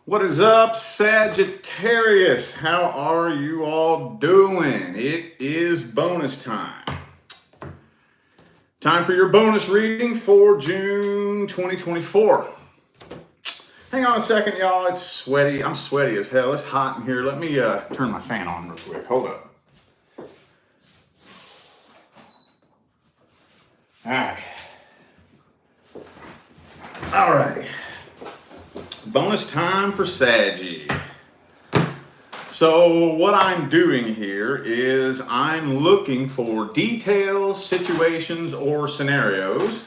What is up, Sagittarius? How are you all doing? It is bonus time. Time for your bonus reading for June 2024. Hang on a second, y'all. It's sweaty. I'm sweaty as hell. It's hot in here. Let me turn my fan on real quick. Hold up. All right. All right. Bonus time for Saggy. So what I'm doing here is I'm looking for details, situations, or scenarios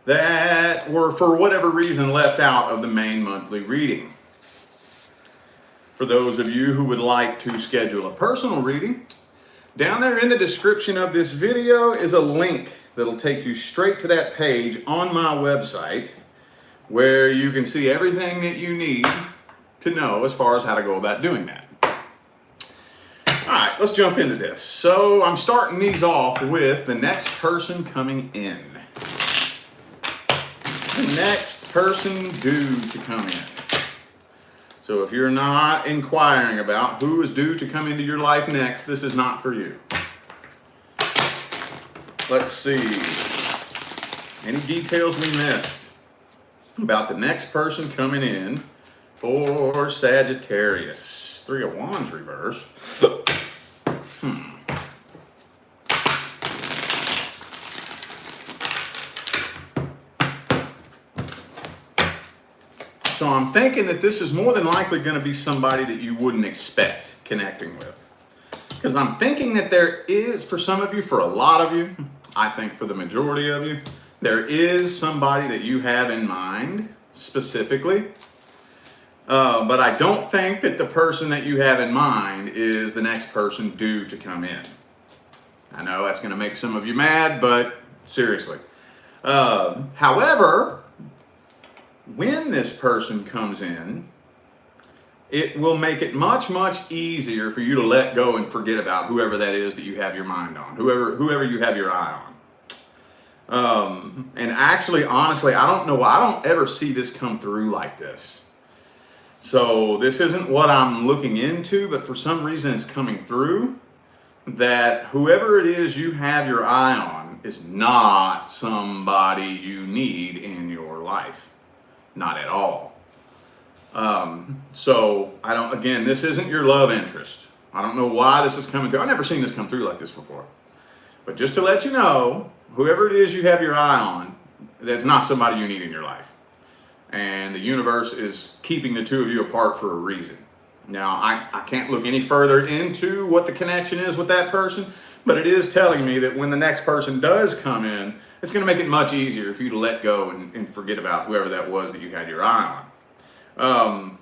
that were for whatever reason left out of the main monthly reading. For those of you who would like to schedule a personal reading, down there in the description of this video is a link that'll take you straight to that page on my website, where you can see everything that you need to know as far as how to go about doing that. All right, let's jump into this. So I'm starting these off with the next person coming in. The next person due to come in. So if you're not inquiring about who is due to come into your life next, this is not for you. Let's see. Any details we missed about the next person coming in for Sagittarius? Three of Wands reverse. So I'm thinking that this is more than likely going to be somebody that you wouldn't expect connecting with. Because I'm thinking that there is, for some of you, for a lot of you, I think for the majority of you, there is somebody that you have in mind specifically, but I don't think that the person that you have in mind is the next person due to come in. I know that's going to make some of you mad, but seriously. However, when this person comes in, it will make it much, much easier for you to let go and forget about whoever that is that you have your mind on, whoever you have your eye on. And actually, honestly, I don't know why I don't ever see this come through like this. So this isn't what I'm looking into, but for some reason it's coming through that whoever it is you have your eye on is not somebody you need in your life. Not at all. So again, this isn't your love interest. I don't know why this is coming through. I've never seen this come through like this before. But just to let you know, whoever it is you have your eye on, that's not somebody you need in your life. And the universe is keeping the two of you apart for a reason. Now, I can't look any further into what the connection is with that person, but it is telling me that when the next person does come in, it's going to make it much easier for you to let go and forget about whoever that was that you had your eye on.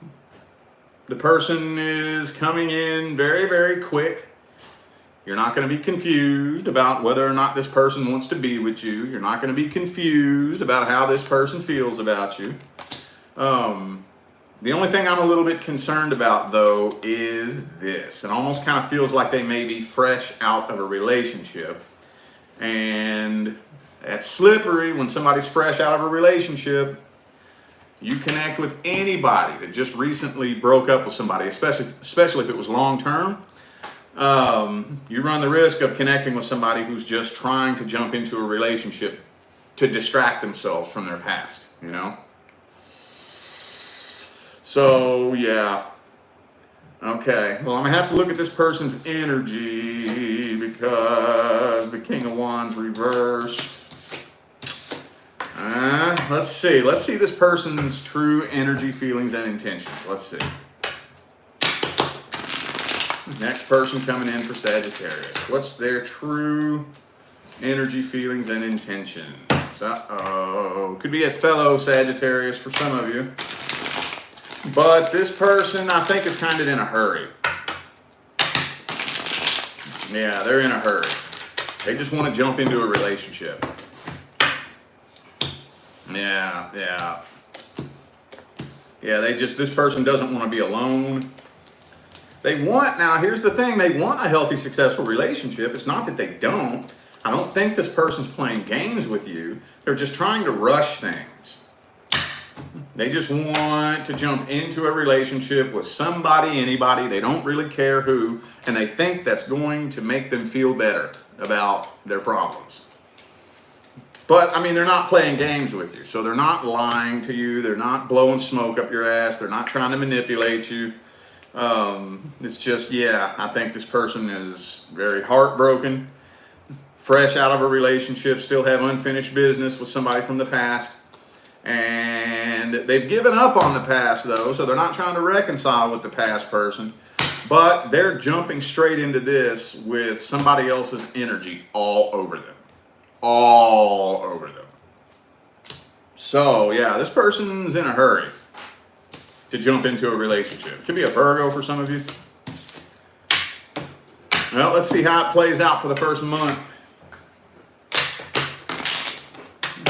The person is coming in very, very quick. You're not going to be confused about whether or not this person wants to be with you. You're not going to be confused about how this person feels about you. The only thing I'm a little bit concerned about, though, is this. It almost kind of feels like they may be fresh out of a relationship. And that's slippery when somebody's fresh out of a relationship. You connect with anybody that just recently broke up with somebody, especially if it was long-term. You run the risk of connecting with somebody who's just trying to jump into a relationship to distract themselves from their past, you know? So, yeah. Okay, well, I'm going to have to look at this person's energy because the King of Wands reversed. Let's see. Let's see this person's true energy, feelings, and intentions. Let's see. Next person coming in for Sagittarius. What's their true energy, feelings, and intentions? Uh-oh. Could be a fellow Sagittarius for some of you. But this person, I think, is kind of in a hurry. Yeah, they're in a hurry. They just want to jump into a relationship. Yeah. Yeah, this person doesn't want to be alone. Now here's the thing, they want a healthy, successful relationship. It's not that they don't. I don't think this person's playing games with you. They're just trying to rush things. They just want to jump into a relationship with somebody, anybody, they don't really care who, and they think that's going to make them feel better about their problems. But, I mean, they're not playing games with you, so they're not lying to you, they're not blowing smoke up your ass, they're not trying to manipulate you. It's just, yeah, I think this person is very heartbroken, fresh out of a relationship, still have unfinished business with somebody from the past. And they've given up on the past, though, so they're not trying to reconcile with the past person. But they're jumping straight into this with somebody else's energy all over them. All over them. So, yeah, this person's in a hurry to jump into a relationship. Could be a Virgo for some of you. Well, let's see how it plays out for the first month.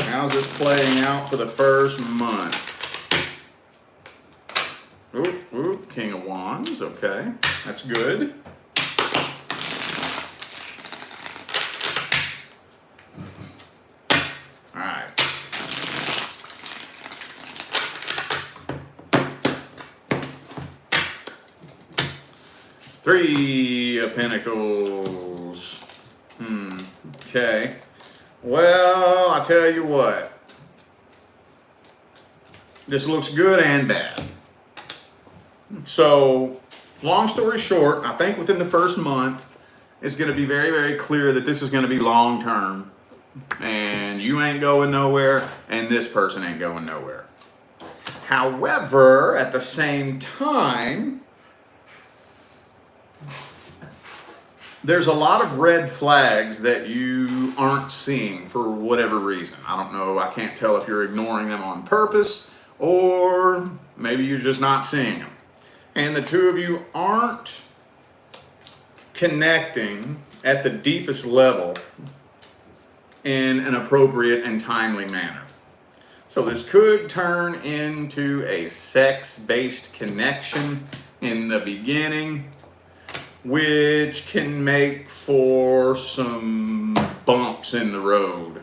How's this playing out for the first month? Ooh, King of Wands, okay. That's good. All right. Three of Pentacles. Okay. Well, I tell you what. This looks good and bad. So, long story short, I think within the first month, it's going to be very, very clear that this is going to be long term. And you ain't going nowhere, and this person ain't going nowhere. However, at the same time, there's a lot of red flags that you aren't seeing for whatever reason. I don't know. I can't tell if you're ignoring them on purpose or maybe you're just not seeing them. And the two of you aren't connecting at the deepest level in an appropriate and timely manner. So this could turn into a sex-based connection in the beginning, which can make for some bumps in the road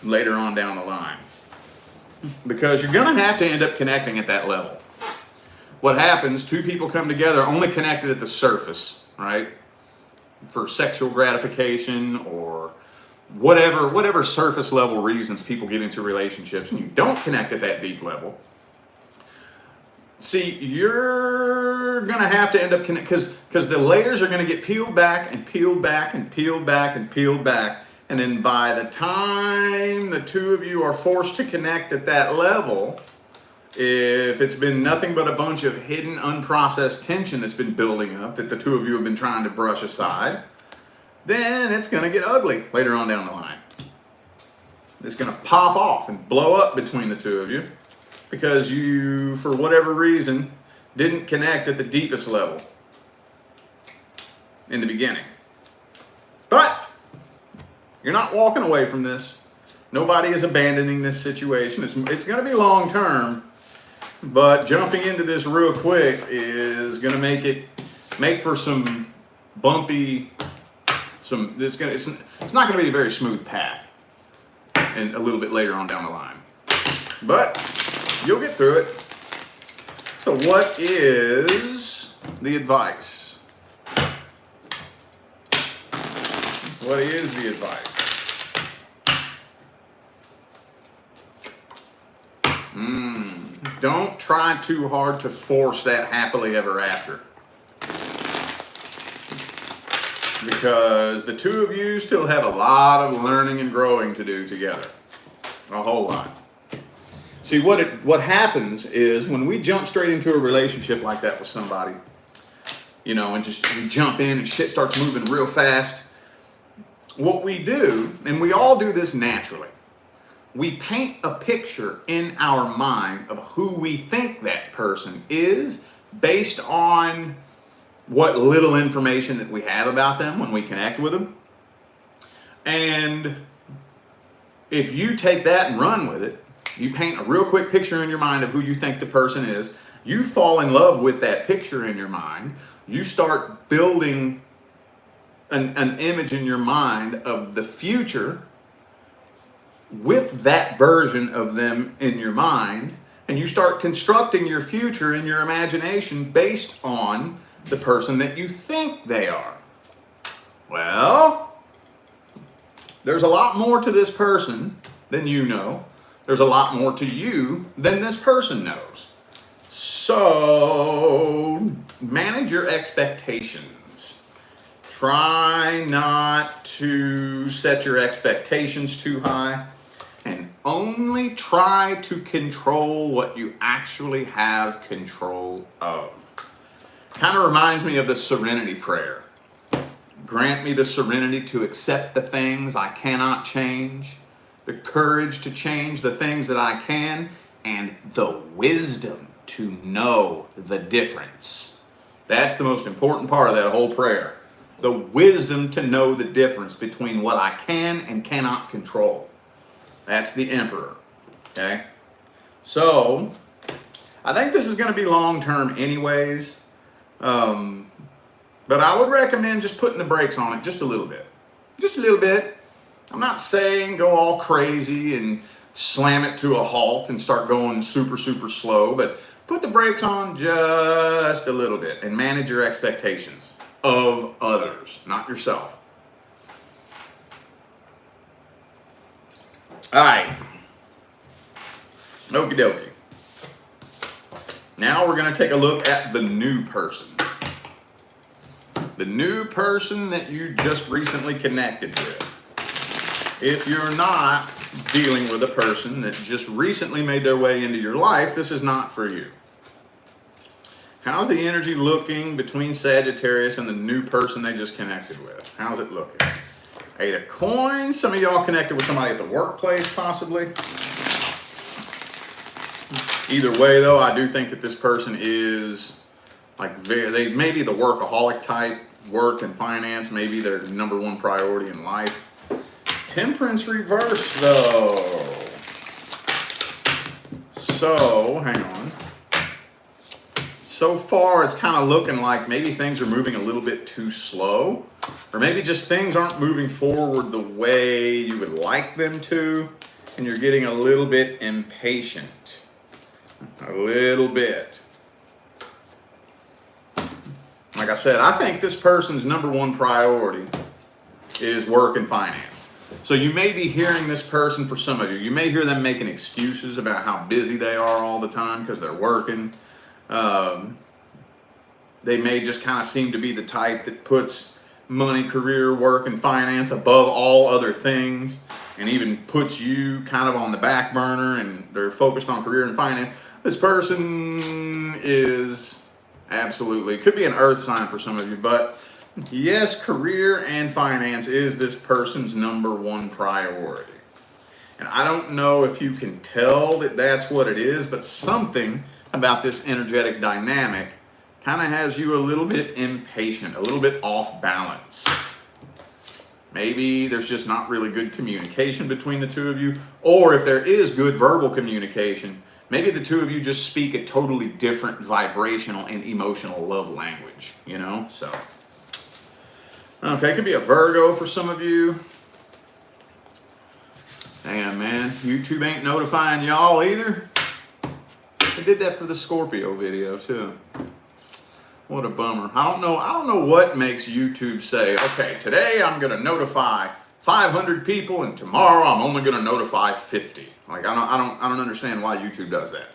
later on down the line. Because you're going to have to end up connecting at that level. What happens, two people come together only connected at the surface, right? For sexual gratification or whatever surface level reasons people get into relationships, and you don't connect at that deep level. See, you're going to have to end up connecting because the layers are going to get peeled back and peeled back and peeled back and peeled back. And then by the time the two of you are forced to connect at that level, if it's been nothing but a bunch of hidden, unprocessed tension that's been building up that the two of you have been trying to brush aside, then it's going to get ugly later on down the line. It's going to pop off and blow up between the two of you because you, for whatever reason, didn't connect at the deepest level in the beginning. But you're not walking away from this. Nobody is abandoning this situation. It's going to be long term, but jumping into this real quick is going to make for some bumpy. It's not going to be a very smooth path, and a little bit later on down the line, but you'll get through it. So, what is the advice? What is the advice? Don't try too hard to force that happily ever after. Because the two of you still have a lot of learning and growing to do together. A whole lot. See, what happens is when we jump straight into a relationship like that with somebody, you know, and just we jump in and shit starts moving real fast, what we do, and we all do this naturally, we paint a picture in our mind of who we think that person is based on what little information that we have about them when we connect with them. And if you take that and run with it, you paint a real quick picture in your mind of who you think the person is, you fall in love with that picture in your mind, you start building an image in your mind of the future with that version of them in your mind, And you start constructing your future in your imagination based on the person that you think they are. Well, there's a lot more to this person than you know. There's a lot more to you than this person knows. So manage your expectations. Try not to set your expectations too high, and only try to control what you actually have control of. Kind of reminds me of the serenity prayer. Grant me the serenity to accept the things I cannot change, the courage to change the things that I can, and the wisdom to know the difference. That's the most important part of that whole prayer. The wisdom to know the difference between what I can and cannot control. That's the Emperor. Okay? So, I think this is going to be long-term anyways. But I would recommend just putting the brakes on it just a little bit. Just a little bit. I'm not saying go all crazy and slam it to a halt and start going super, super slow, but put the brakes on just a little bit and manage your expectations of others, not yourself. All right. Okie dokie. Now we're going to take a look at the new person. The new person that you just recently connected with. If you're not dealing with a person that just recently made their way into your life, this is not for you. How's the energy looking between Sagittarius and the new person they just connected with? How's it looking? 8 of Coins. Some of y'all connected with somebody at the workplace, possibly. Either way, though, I do think that this person is they may be the workaholic type. Work and finance may be their number one priority in life. Temperance reverse, though. So, hang on. So far, it's kind of looking like maybe things are moving a little bit too slow, or maybe just things aren't moving forward the way you would like them to, and you're getting a little bit impatient. A little bit. Like I said, I think this person's number one priority is work and finance. So you may be hearing this person, for some of you, you may hear them making excuses about how busy they are all the time because they're working. They may just kind of seem to be the type that puts money, career, work, and finance above all other things, and even puts you kind of on the back burner, and they're focused on career and finance. This person is absolutely, could be an earth sign for some of you, but yes, career and finance is this person's number one priority. And I don't know if you can tell that that's what it is, but something about this energetic dynamic kind of has you a little bit impatient, a little bit off balance. Maybe there's just not really good communication between the two of you, or if there is good verbal communication, maybe the two of you just speak a totally different vibrational and emotional love language, you know? So, okay, it could be a Virgo for some of you. Damn, man, YouTube ain't notifying y'all either. They did that for the Scorpio video too. What a bummer. I don't know what makes YouTube say, okay, today I'm gonna notify 500 people and tomorrow I'm only gonna notify 50. Like I don't understand why YouTube does that.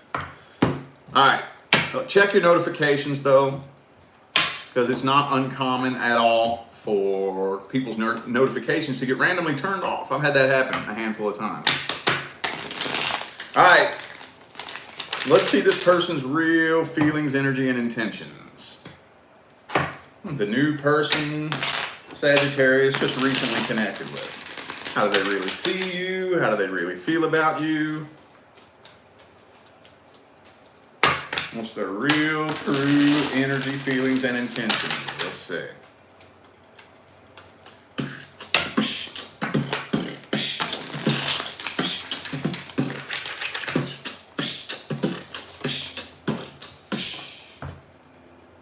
All right, so check your notifications though, because it's not uncommon at all for people's notifications to get randomly turned off. I've had that happen a handful of times. All right, let's see this person's real feelings, energy, and intentions. The new person, Sagittarius, just recently connected with. How do they really see you? How do they really feel about you? What's their real, true energy, feelings, and intentions? Let's see.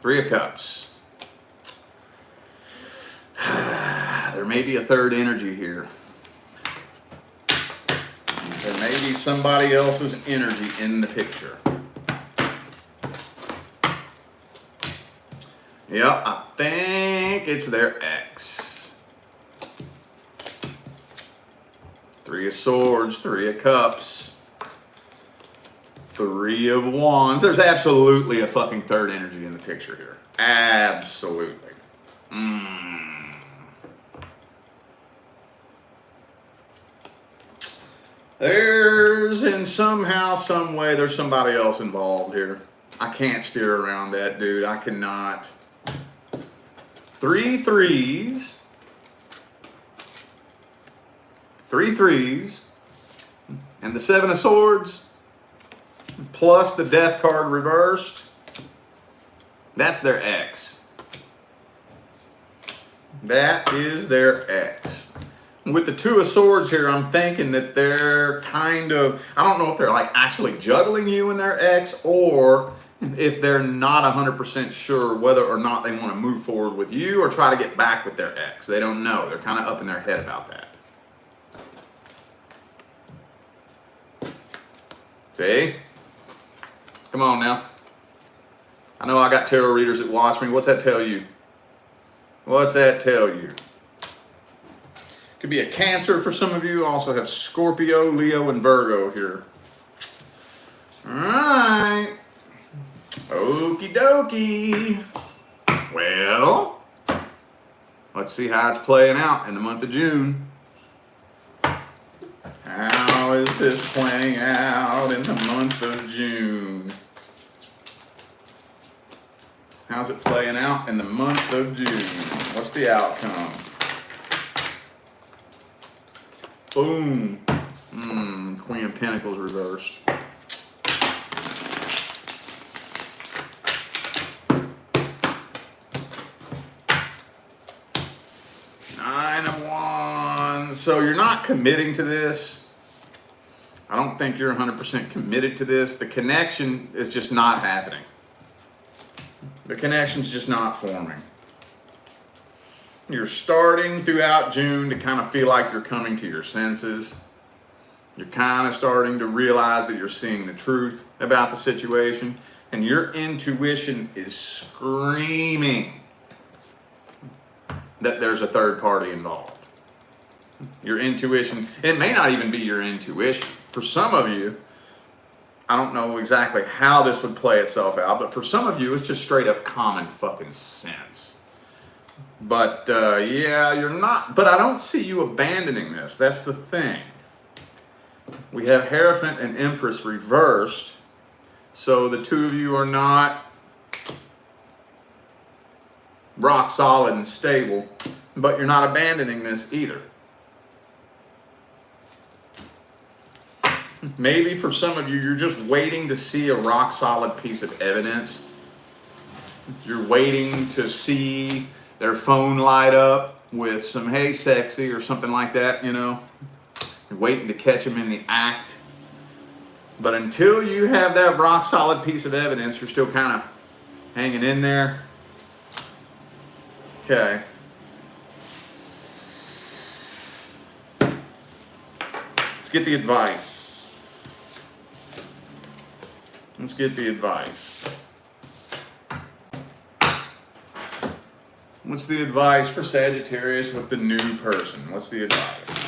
Three of Cups. There may be a third energy here. There may be somebody else's energy in the picture. Yep, I think it's their ex. 3 of Swords, 3 of Cups, 3 of Wands. There's absolutely a fucking third energy in the picture here. Absolutely. There's, in somehow, some way, there's somebody else involved here. I can't steer around that, dude. I cannot. 3 threes. 3 threes. And the 7 of Swords. Plus the Death card reversed. That's their ex. That is their ex. With the 2 of Swords here, I'm thinking that they're kind of, I don't know if they're like actually juggling you and their ex, or if they're not 100% sure whether or not they want to move forward with you or try to get back with their ex. They don't know. They're kind of up in their head about that. See? Come on now. I know I got tarot readers that watch me. What's that tell you? What's that tell you? Could be a Cancer for some of you. Also have Scorpio, Leo, and Virgo here. All right. Okie dokie. Well, let's see how it's playing out in the month of June. How is this playing out in the month of June? How's it playing out in the month of June? What's the outcome? Boom. Queen of Pentacles reversed. Nine of Wands. So you're not committing to this. I don't think you're 100% committed to this. The connection is just not happening. The connection's just not forming. You're starting throughout June to kind of feel like you're coming to your senses. You're kind of starting to realize that you're seeing the truth about the situation, and your intuition is screaming that there's a third party involved. Your intuition, it may not even be your intuition. For some of you, I don't know exactly how this would play itself out, but for some of you, it's just straight up common fucking sense. But yeah, you're not, but I don't see you abandoning this. That's the thing. We have Hierophant and Empress reversed. So the two of you are not rock solid and stable, but you're not abandoning this either. Maybe for some of you, you're just waiting to see a rock solid piece of evidence. You're waiting to see their phone light up with some "hey sexy" or something like that, you know. You're waiting to catch them in the act. But until you have that rock solid piece of evidence, you're still kind of hanging in there. Okay. Let's get the advice. Let's get the advice. What's the advice for Sagittarius with the new person? What's the advice?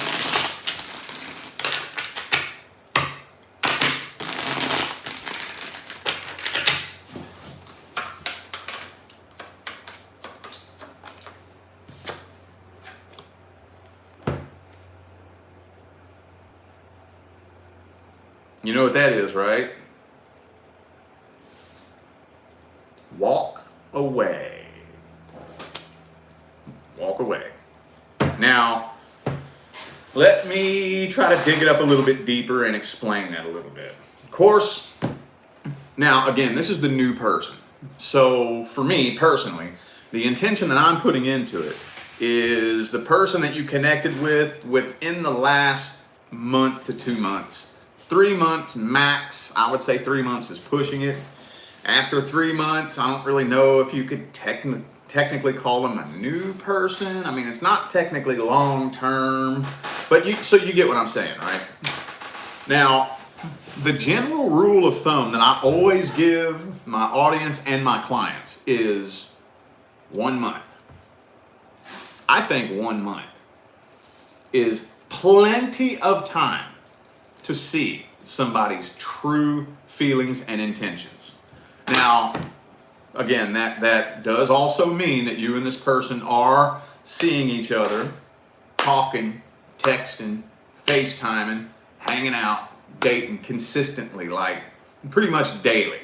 You know what that is, right? Walk away. Walk away. Now, let me try to dig it up a little bit deeper and explain that a little bit. Of course, now again, this is the new person. So for me personally, the intention that I'm putting into it is the person that you connected with within the last month to 2 months. 3 months max. I would say 3 months is pushing it. After 3 months, I don't really know if you could technically call them a new person. I mean, it's not technically long term, but so you get what I'm saying, right? Now, the general rule of thumb that I always give my audience and my clients is 1 month. I think 1 month is plenty of time to see somebody's true feelings and intentions. Now, again, that does also mean that you and this person are seeing each other, talking, texting, FaceTiming, hanging out, dating consistently, like pretty much daily.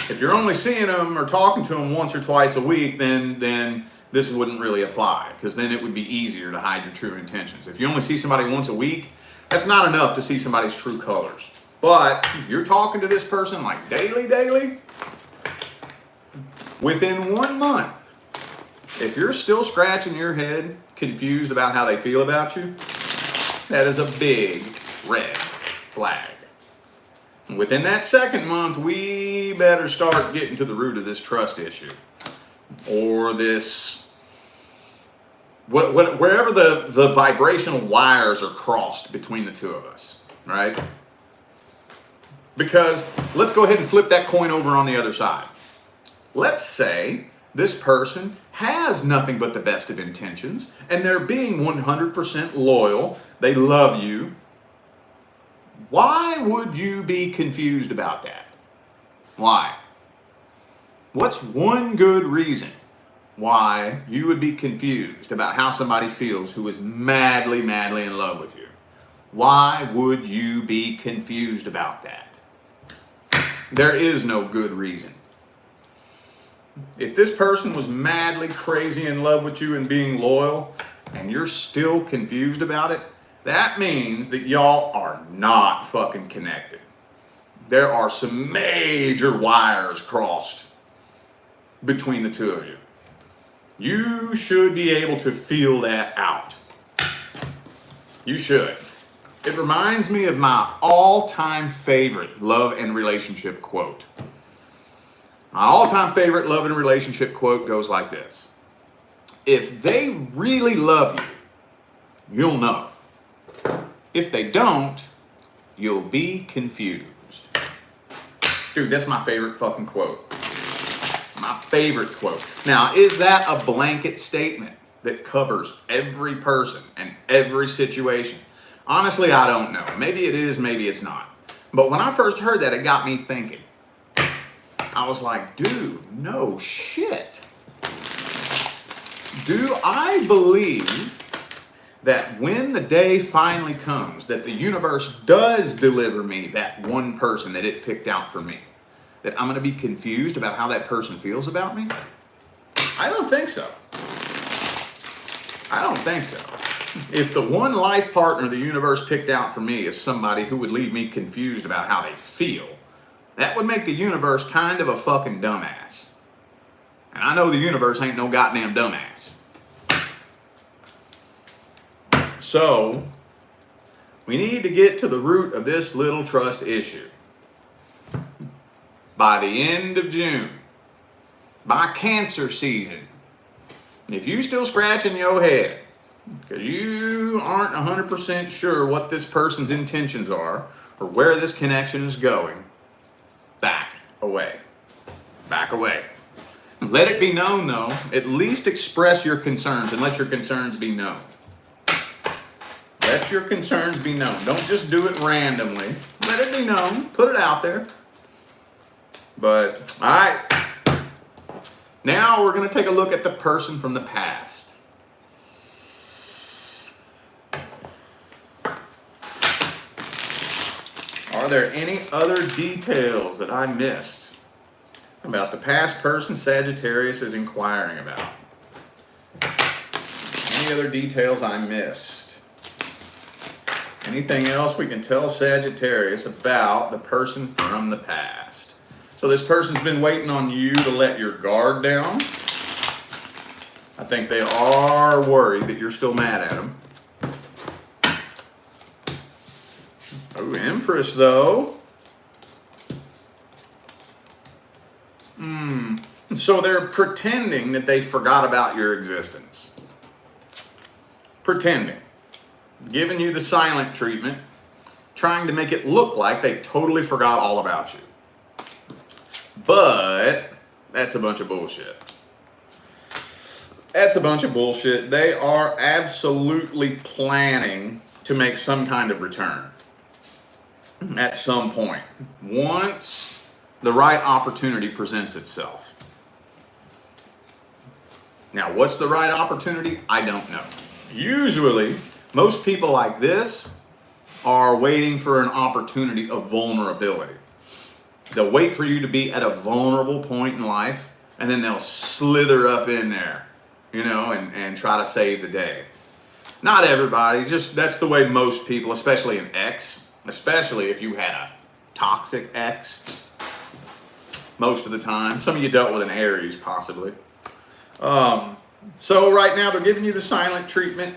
If you're only seeing them or talking to them once or twice a week, then this wouldn't really apply, because then it would be easier to hide your true intentions. If you only see somebody once a week, that's not enough to see somebody's true colors. But you're talking to this person like daily, within 1 month, if you're still scratching your head, confused about how they feel about you, that is a big red flag. And within that 2nd month, we better start getting to the root of this trust issue, or this, wherever the vibrational wires are crossed between the two of us, right? Because let's go ahead and flip that coin over on the other side. Let's say this person has nothing but the best of intentions, and they're being 100% loyal. They love you. Why would you be confused about that? Why? What's one good reason why you would be confused about how somebody feels who is madly in love with you? Why would you be confused about that? There is no good reason. If this person was madly crazy in love with you and being loyal, and you're still confused about it, that means that y'all are not fucking connected. There are some major wires crossed between the two of you. You should be able to feel that out. You should. It reminds me of my all-time favorite love and relationship quote. My all-time favorite love and relationship quote goes like this: if they really love you, you'll know. If they don't, you'll be confused. Dude, that's my favorite fucking quote. My favorite quote. Now, is that a blanket statement that covers every person and every situation? Honestly, I don't know. Maybe it is, maybe it's not. But when I first heard that, it got me thinking. I was like, dude, no shit. Do I believe that when the day finally comes that the universe does deliver me that one person that it picked out for me, that I'm going to be confused about how that person feels about me? I don't think so. I don't think so. If the one life partner the universe picked out for me is somebody who would leave me confused about how they feel, that would make the universe kind of a fucking dumbass. And I know the universe ain't no goddamn dumbass. So, we need to get to the root of this little trust issue. By the end of June, by Cancer season, if you still scratching your head because you aren't 100% sure what this person's intentions are or where this connection is going, back away. Back away. Let it be known, though. At least express your concerns and let your concerns be known. Let your concerns be known. Don't just do it randomly. Let it be known. Put it out there. But, all right. Now we're going to take a look at the person from the past. Are there any other details that I missed about the past person Sagittarius is inquiring about? Any other details I missed? Anything else we can tell Sagittarius about the person from the past? So this person's been waiting on you to let your guard down. I think they are worried that you're still mad at them. Oh, Empress, though. So they're pretending that they forgot about your existence. Pretending. Giving you the silent treatment. trying to make it look like they totally forgot all about you. But that's a bunch of bullshit. That's a bunch of bullshit. They are absolutely planning to make some kind of return at some point, once the right opportunity presents itself. Now, what's the right opportunity? I don't know. Usually, most people like this are waiting for an opportunity of vulnerability. They'll wait for you to be at a vulnerable point in life, and then they'll slither up in there, you know, and try to save the day. Not everybody, just that's the way most people, especially an ex, especially if you had a toxic ex, most of the time. Some of you dealt with an Aries, possibly. So right now they're giving you the silent treatment,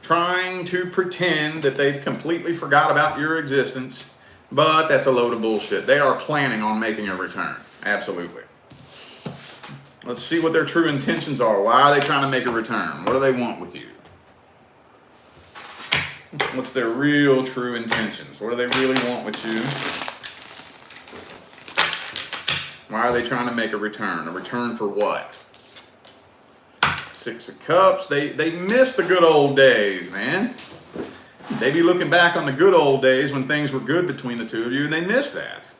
trying to pretend that they've completely forgot about your existence, but that's a load of bullshit. They are planning on making a return, absolutely. Let's see what their true intentions are. Why are they trying to make a return? What do they want with you? What's their real true intentions? What do they really want with you? Why are they trying to make a return? A return for what? Six of Cups. They miss the good old days, man. They be looking back on the good old days when things were good between the two of you, and they miss that.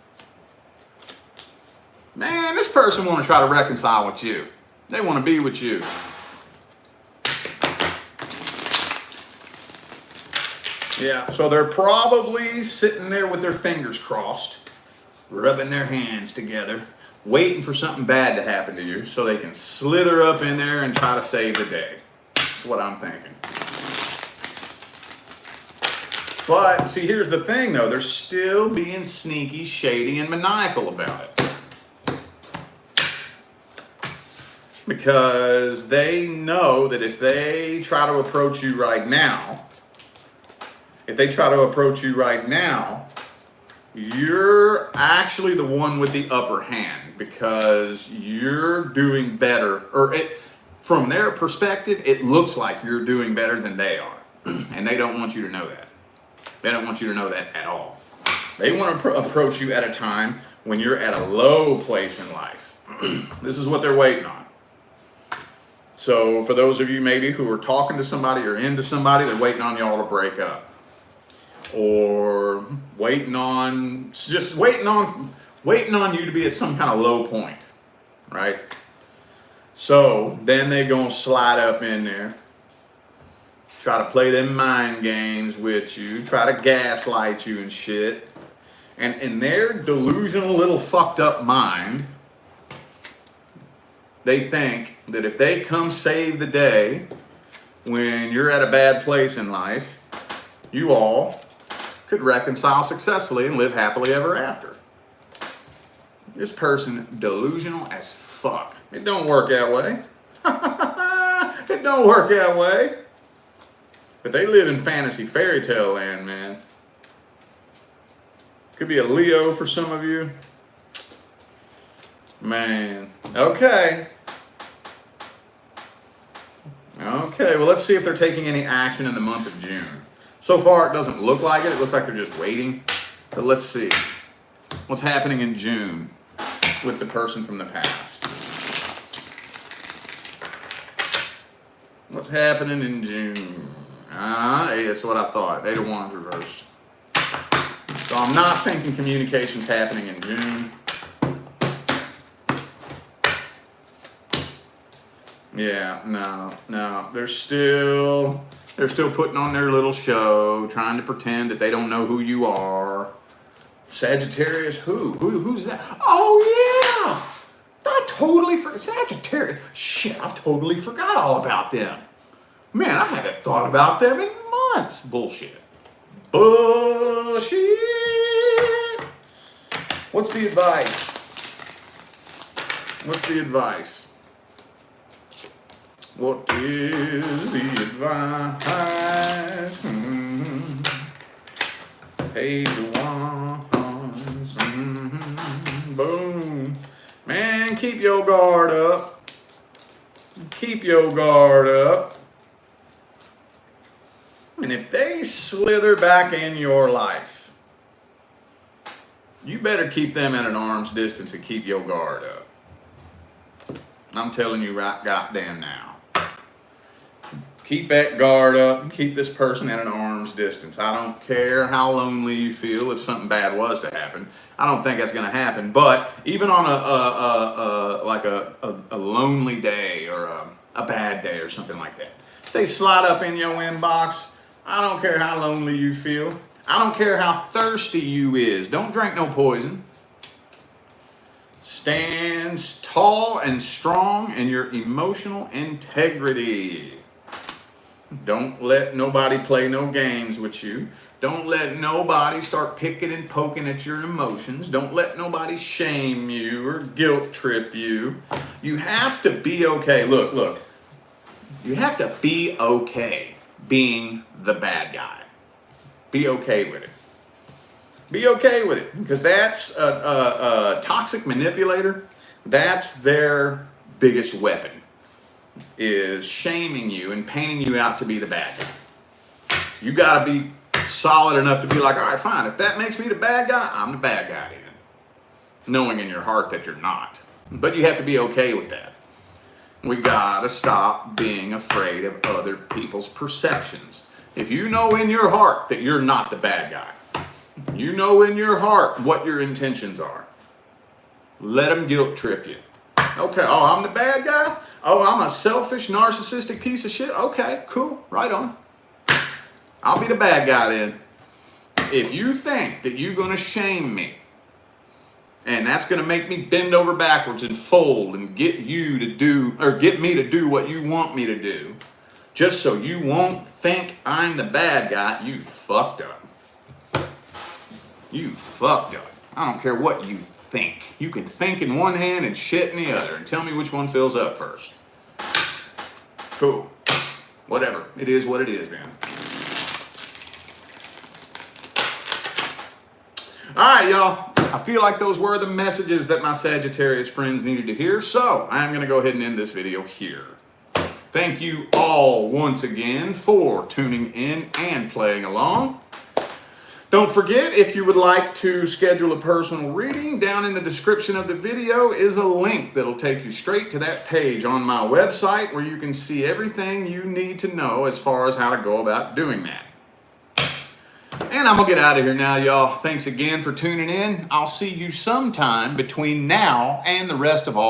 Man, this person want to try to reconcile with you. They want to be with you. Yeah, so they're probably sitting there with their fingers crossed, rubbing their hands together, waiting for something bad to happen to you so they can slither up in there and try to save the day. That's what I'm thinking. But, see, here's the thing, though. They're still being sneaky, shady, and maniacal about it. Because they know that if they try to approach you right now, you're actually the one with the upper hand because you're doing better, or from their perspective, it looks like you're doing better than they are. And they don't want you to know that. They don't want you to know that at all. They want to approach you at a time when you're at a low place in life. This is what they're waiting on. So for those of you maybe who are talking to somebody or into somebody, they're waiting on y'all to break up. Or waiting on you to be at some kind of low point, right? So then they gonna slide up in there, try to play them mind games with you, try to gaslight you and shit. And in their delusional little fucked up mind, they think that if they come save the day when you're at a bad place in life, you all could reconcile successfully and live happily ever after. This person delusional as fuck. It don't work that way. It don't work that way. But they live in fantasy fairy tale land, man. Could be a Leo for some of you. Man. Okay. Okay, well, let's see if they're taking any action in the month of June. So far, it doesn't look like it. It looks like they're just waiting. But let's see. What's happening in June with the person from the past? What's happening in June? Hey, that's what I thought. 8 of Wands reversed. So I'm not thinking communication's happening in June. Yeah, no. They're still putting on their little show, trying to pretend that they don't know who you are. Sagittarius, who's that? Oh yeah, I totally forgot Sagittarius. Shit, I've totally forgot all about them. Man, I haven't thought about them in months. Bullshit. What's the advice? What is the advice? Page of Wands. Boom. Man, keep your guard up. And if they slither back in your life, you better keep them at an arm's distance and keep your guard up. I'm telling you right goddamn now. Keep that guard up and keep this person at an arm's distance. I don't care how lonely you feel if something bad was to happen. I don't think that's going to happen. But even on a lonely day or a bad day or something like that, if they slide up in your inbox, I don't care how lonely you feel. I don't care how thirsty you is. Don't drink no poison. Stand tall and strong in your emotional integrity. Don't let nobody play no games with you. Don't let nobody start picking and poking at your emotions. Don't let nobody shame you or guilt trip you. You have to be okay. Look. You have to be okay being the bad guy. Be okay with it. Be okay with it, because that's a toxic manipulator. That's their biggest weapon, is shaming you and painting you out to be the bad guy. You got to be solid enough to be like, all right, fine. If that makes me the bad guy, I'm the bad guy then. Knowing in your heart that you're not. But you have to be okay with that. We got to stop being afraid of other people's perceptions. If you know in your heart that you're not the bad guy, you know in your heart what your intentions are, let them guilt trip you. Okay, oh, I'm the bad guy? Oh, I'm a selfish, narcissistic piece of shit? Okay, cool, right on. I'll be the bad guy then. If you think that you're going to shame me, and that's going to make me bend over backwards and fold and get you to do, or get me to do what you want me to do, just so you won't think I'm the bad guy, you fucked up. You fucked up. I don't care what you think. You can think in one hand and shit in the other, and tell me which one fills up first. Cool. Whatever. It is what it is then. All right, y'all. I feel like those were the messages that my Sagittarius friends needed to hear, so I'm going to go ahead and end this video here. Thank you all once again for tuning in and playing along. Don't forget, if you would like to schedule a personal reading, down in the description of the video is a link that'll take you straight to that page on my website where you can see everything you need to know as far as how to go about doing that. And I'm going to get out of here now, y'all. Thanks again for tuning in. I'll see you sometime between now and the rest of all